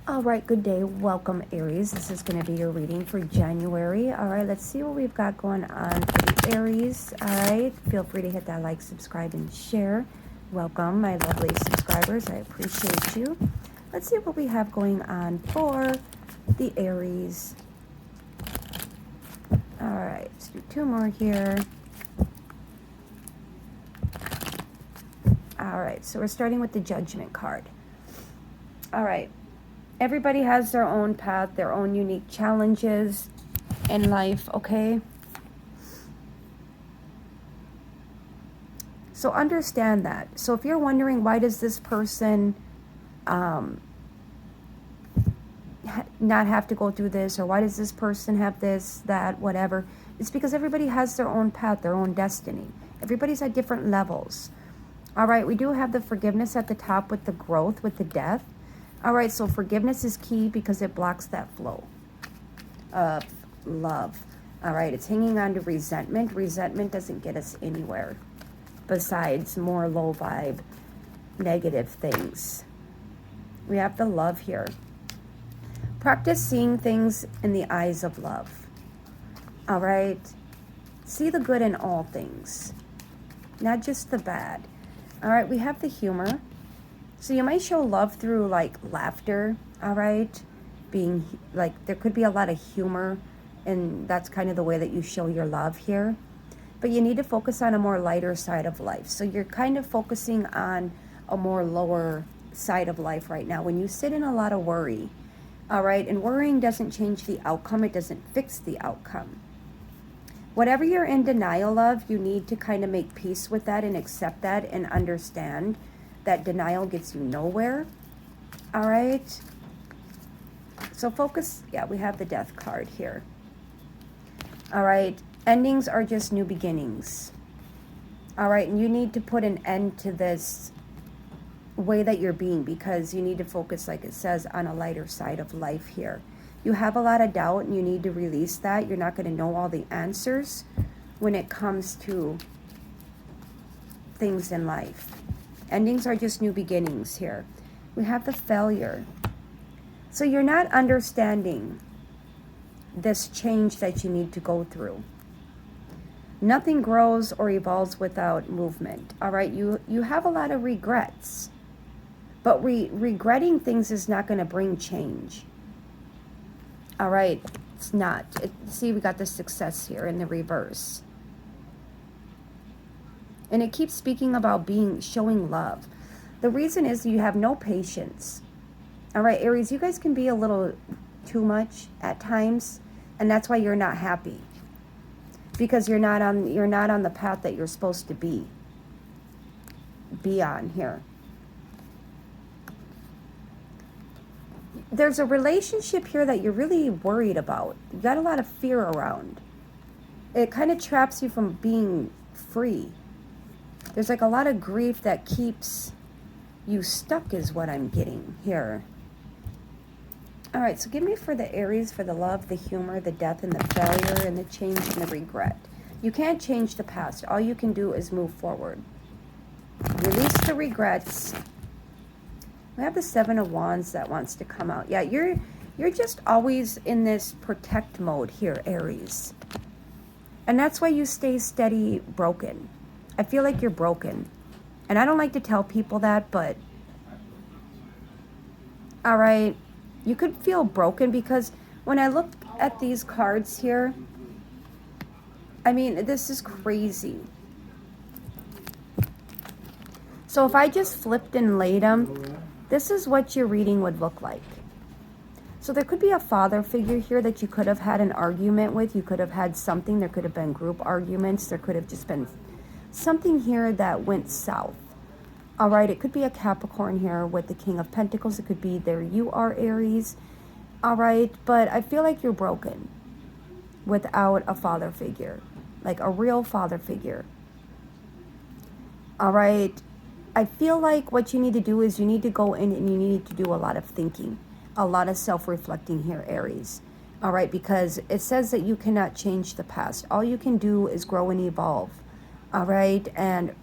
All right, good day. Welcome, Aries. This is going to be your reading for January. All right, let's see what we've got going on for the Aries. All right, feel free to hit that like, subscribe, and share. Welcome, my lovely subscribers. I appreciate you. Let's see what we have going on for the Aries. All right, let's do two more here. All right, so we're starting with the Judgment card. All right. Everybody has their own path, their own unique challenges in life, okay? So understand that. So if you're wondering, why does this person not have to go through this, or why does this person have this, that, whatever, it's because everybody has their own path, their own destiny. Everybody's at different levels. All right, we do have the forgiveness at the top with the growth, with the death. All right, so forgiveness is key because it blocks that flow of love. All right, it's hanging on to resentment. Resentment doesn't get us anywhere besides more low vibe, negative things. We have the love here. Practice seeing things in the eyes of love. All right, see the good in all things, not just the bad. All right, we have the humor. So you might show love through like laughter, all right? Being like, there could be a lot of humor, and that's kind of the way that you show your love here. But you need to focus on a more lighter side of life. So you're kind of focusing on a more lower side of life right now when you sit in a lot of worry, all right? And worrying doesn't change the outcome. It doesn't fix the outcome. Whatever you're in denial of, you need to kind of make peace with that and accept that and understand that denial gets you nowhere. All right, so focus. Yeah, we have the Death card here. All right, endings are just new beginnings. All right, and you need to put an end to this way that you're being, because you need to focus, like it says, on a lighter side of life here. You have a lot of doubt and you need to release that. You're not going to know all the answers when it comes to things in life. Endings are just new beginnings here. We have the Failure. So you're not understanding this change that you need to go through. Nothing grows or evolves without movement. All right, you have a lot of regrets. But regretting things is not going to bring change. All right, it's not. See, we got the Success here in the reverse. And it keeps speaking about showing love. The reason is you have no patience. All right, Aries, you guys can be a little too much at times, and that's why you're not happy. Because you're not on the path that you're supposed to be on here. There's a relationship here that you're really worried about. You got a lot of fear around. It kind of traps you from being free. There's like a lot of grief that keeps you stuck is what I'm getting here. All right, so give me for the Aries, for the love, the humor, the death, and the failure, and the change and the regret. You can't change the past. All you can do is move forward. Release the regrets. We have the Seven of Wands that wants to come out. Yeah, you're just always in this protect mode here, Aries. And that's why you stay steady broken. I feel like you're broken. And I don't like to tell people that, but all right, you could feel broken because when I look at these cards here, I mean, this is crazy. So if I just flipped and laid them, this is what your reading would look like. So there could be a father figure here that you could have had an argument with. You could have had something. There could have been group arguments. There could have just been something here that went south. All right, it could be a Capricorn here with the King of Pentacles. It could be there you are, Aries. All right, but I feel like you're broken without a father figure, like a real father figure. All right, I feel like what you need to do is you need to go in and you need to do a lot of thinking, a lot of self-reflecting here, Aries. All right, because it says that you cannot change the past. All you can do is grow and evolve. All right, and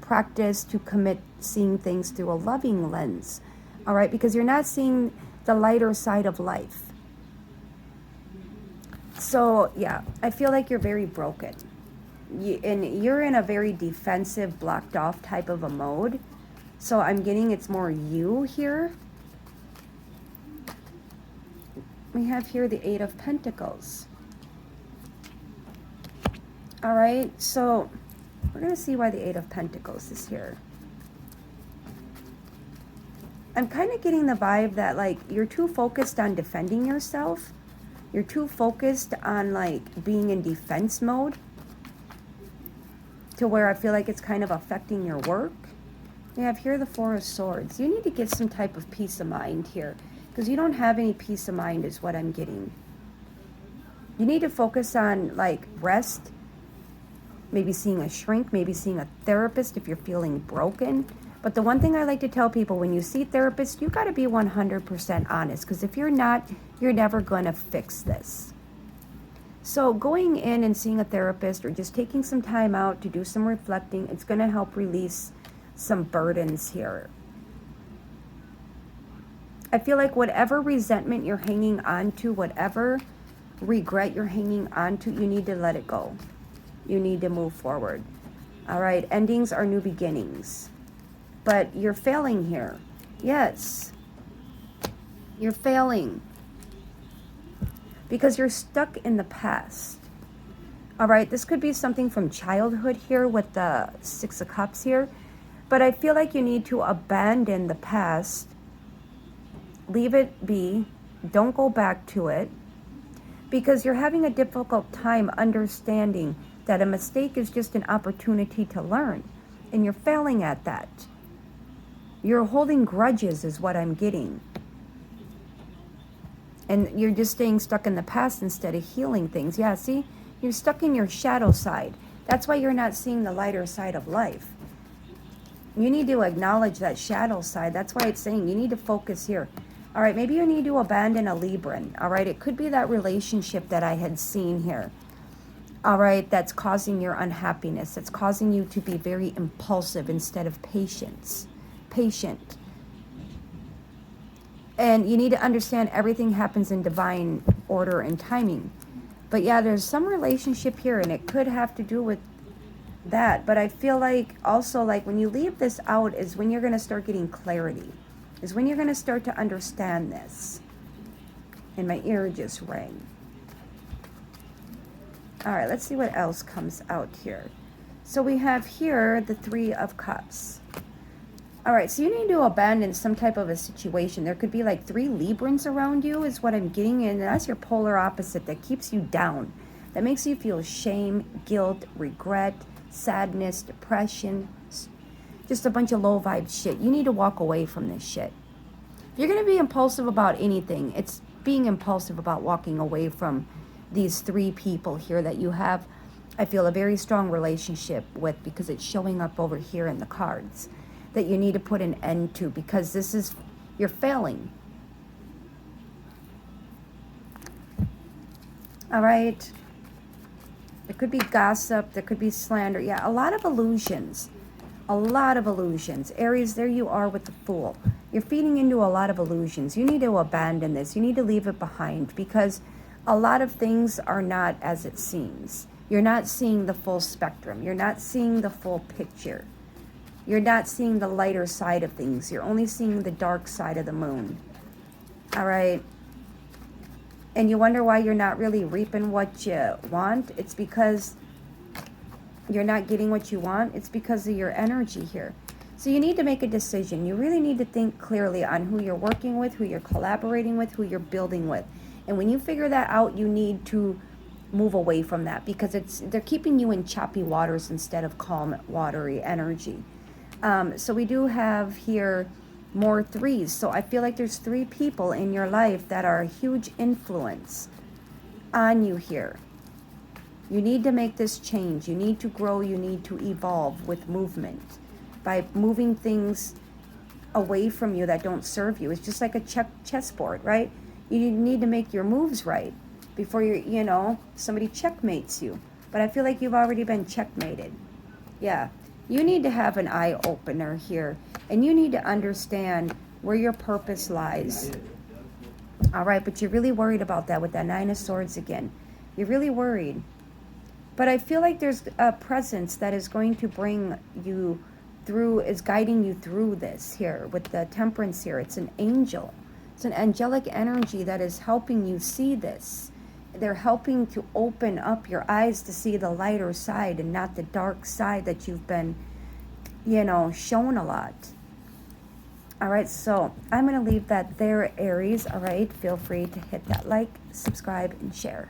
practice to commit seeing things through a loving lens. All right, because you're not seeing the lighter side of life. So, yeah, I feel like you're very broken. And you're in a very defensive, blocked off type of a mode. So I'm getting it's more you here. We have here the Eight of Pentacles. All right, so we're going to see why the Eight of Pentacles is here. I'm kind of getting the vibe that, like, you're too focused on defending yourself. You're too focused on, like, being in defense mode to where I feel like it's kind of affecting your work. We have here the Four of Swords. You need to get some type of peace of mind here, because you don't have any peace of mind is what I'm getting. You need to focus on, like, rest, maybe seeing a shrink, maybe seeing a therapist if you're feeling broken. But the one thing I like to tell people, when you see therapists, you got to be 100% honest, because if you're not, you're never going to fix this. So going in and seeing a therapist or just taking some time out to do some reflecting, it's going to help release some burdens here. I feel like whatever resentment you're hanging on to, whatever regret you're hanging on to, you need to let it go. You need to move forward. All right, endings are new beginnings. But you're failing here. Yes, you're failing because you're stuck in the past. All right, this could be something from childhood here with the Six of Cups here. But I feel like you need to abandon the past. Leave it be. Don't go back to it. Because you're having a difficult time understanding that a mistake is just an opportunity to learn. And you're failing at that. You're holding grudges is what I'm getting. And you're just staying stuck in the past instead of healing things. Yeah, see? You're stuck in your shadow side. That's why you're not seeing the lighter side of life. You need to acknowledge that shadow side. That's why it's saying you need to focus here. All right, maybe you need to abandon a Libran. All right, it could be that relationship that I had seen here. All right, that's causing your unhappiness. It's causing you to be very impulsive instead of patient. And you need to understand everything happens in divine order and timing. But yeah, there's some relationship here, and it could have to do with that. But I feel like also, like, when you leave this out is when you're going to start getting clarity, is when you're going to start to understand this. And my ear just rang. All right, let's see what else comes out here. So we have here the Three of Cups. All right, so you need to abandon some type of a situation. There could be like 3 Librans around you is what I'm getting, and that's your polar opposite that keeps you down. That makes you feel shame, guilt, regret, sadness, depression, just a bunch of low vibe shit. You need to walk away from this shit. If you're going to be impulsive about anything, it's being impulsive about walking away from these 3 people here that you have, I feel, a very strong relationship with, because it's showing up over here in the cards, that you need to put an end to, because this is, you're failing. All right. There could be gossip. There could be slander. Yeah, a lot of illusions. A lot of illusions. Aries, there you are with the Fool. You're feeding into a lot of illusions. You need to abandon this. You need to leave it behind, because a lot of things are not as it seems. You're not seeing the full spectrum. You're not seeing the full picture. You're not seeing the lighter side of things. You're only seeing the dark side of the moon. All right. And you wonder why you're not really reaping what you want. It's because you're not getting what you want. It's because of your energy here. So you need to make a decision. You really need to think clearly on who you're working with, who you're collaborating with, who you're building with. And when you figure that out, you need to move away from that, because they're keeping you in choppy waters instead of calm, watery energy. So we do have here more 3s. So I feel like there's 3 people in your life that are a huge influence on you here. You need to make this change. You need to grow. You need to evolve with movement by moving things away from you that don't serve you. It's just like a chessboard, right? You need to make your moves right before somebody checkmates you. But I feel like you've already been checkmated. Yeah. You need to have an eye-opener here, and you need to understand where your purpose lies. All right, but you're really worried about that with that Nine of Swords again. You're really worried. But I feel like there's a presence that is going to bring you through, is guiding you through this here with the Temperance here. It's an angel. It's an angelic energy that is helping you see this. They're helping to open up your eyes to see the lighter side and not the dark side that you've been, you know, shown a lot. All right, so I'm going to leave that there, Aries. All right, feel free to hit that like, subscribe, and share.